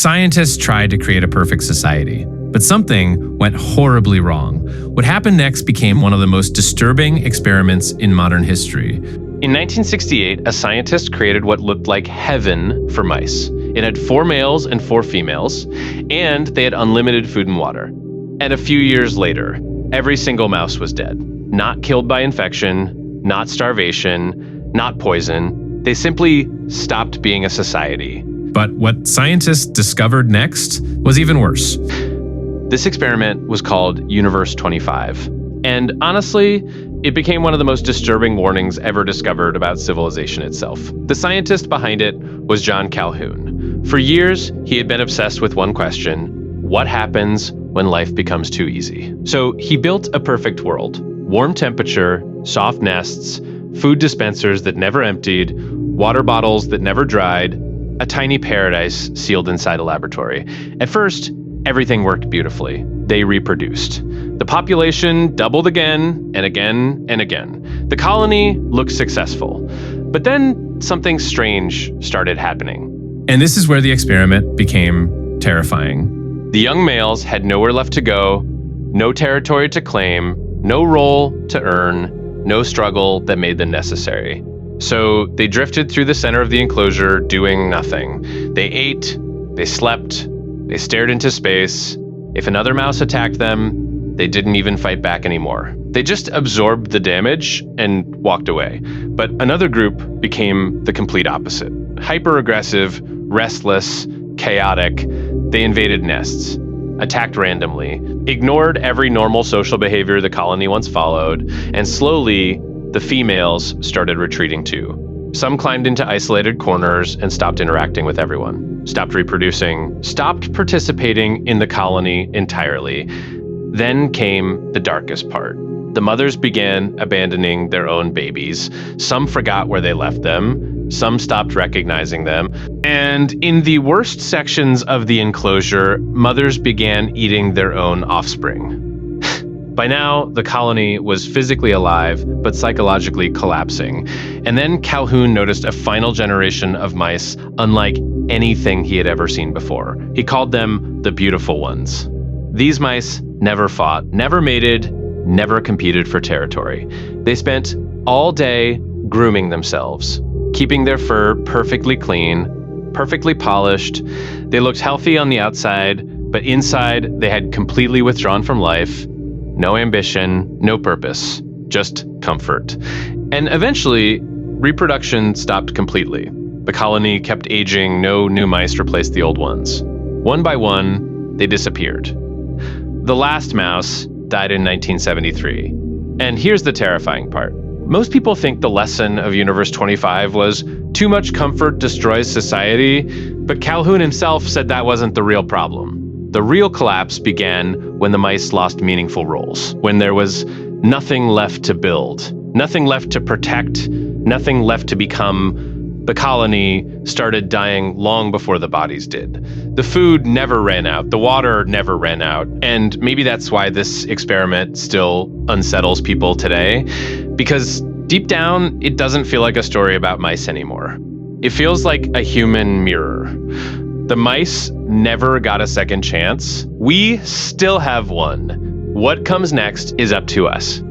Scientists tried to create a perfect society, but something went horribly wrong. What happened next became one of the most disturbing experiments in modern history. In 1968, a scientist created what looked like heaven for mice. It had 4 males and 4 females, and they had unlimited food and water. And a few years later, every single mouse was dead. Not killed by infection, not starvation, not poison. They simply stopped being a society. But what scientists discovered next was even worse. This experiment was called Universe 25. And honestly, it became one of the most disturbing warnings ever discovered about civilization itself. The scientist behind it was John Calhoun. For years, he had been obsessed with one question: what happens when life becomes too easy? So he built a perfect world. Warm temperature, soft nests, food dispensers that never emptied, water bottles that never dried, a tiny paradise sealed inside a laboratory. At first, everything worked beautifully. They reproduced. The population doubled again and again and again. The colony looked successful. But then something strange started happening. And this is where the experiment became terrifying. The young males had nowhere left to go, no territory to claim, no role to earn, no struggle that made them necessary. So they drifted through the center of the enclosure, doing nothing. They ate, they slept, they stared into space. If another mouse attacked them, they didn't even fight back anymore. They just absorbed the damage and walked away. But another group became the complete opposite. Hyper-aggressive, restless, chaotic. They invaded nests, attacked randomly, ignored every normal social behavior the colony once followed, and slowly, the females started retreating too. Some climbed into isolated corners and stopped interacting with everyone, stopped reproducing, stopped participating in the colony entirely. Then came the darkest part. The mothers began abandoning their own babies. Some forgot where they left them. Some stopped recognizing them. And in the worst sections of the enclosure, mothers began eating their own offspring. By now, the colony was physically alive, but psychologically collapsing. And then Calhoun noticed a final generation of mice unlike anything he had ever seen before. He called them the beautiful ones. These mice never fought, never mated, never competed for territory. They spent all day grooming themselves, keeping their fur perfectly clean, perfectly polished. They looked healthy on the outside, but inside they had completely withdrawn from life. No ambition, no purpose, just comfort. And eventually, reproduction stopped completely. The colony kept aging, no new mice replaced the old ones. One by one, they disappeared. The last mouse died in 1973. And here's the terrifying part. Most people think the lesson of Universe 25 was too much comfort destroys society, but Calhoun himself said that wasn't the real problem. The real collapse began when the mice lost meaningful roles, when there was nothing left to build, nothing left to protect, nothing left to become. The colony started dying long before the bodies did. The food never ran out, the water never ran out, and maybe that's why this experiment still unsettles people today, because deep down, it doesn't feel like a story about mice anymore. It feels like a human mirror. The mice never got a second chance. We still have one. What comes next is up to us.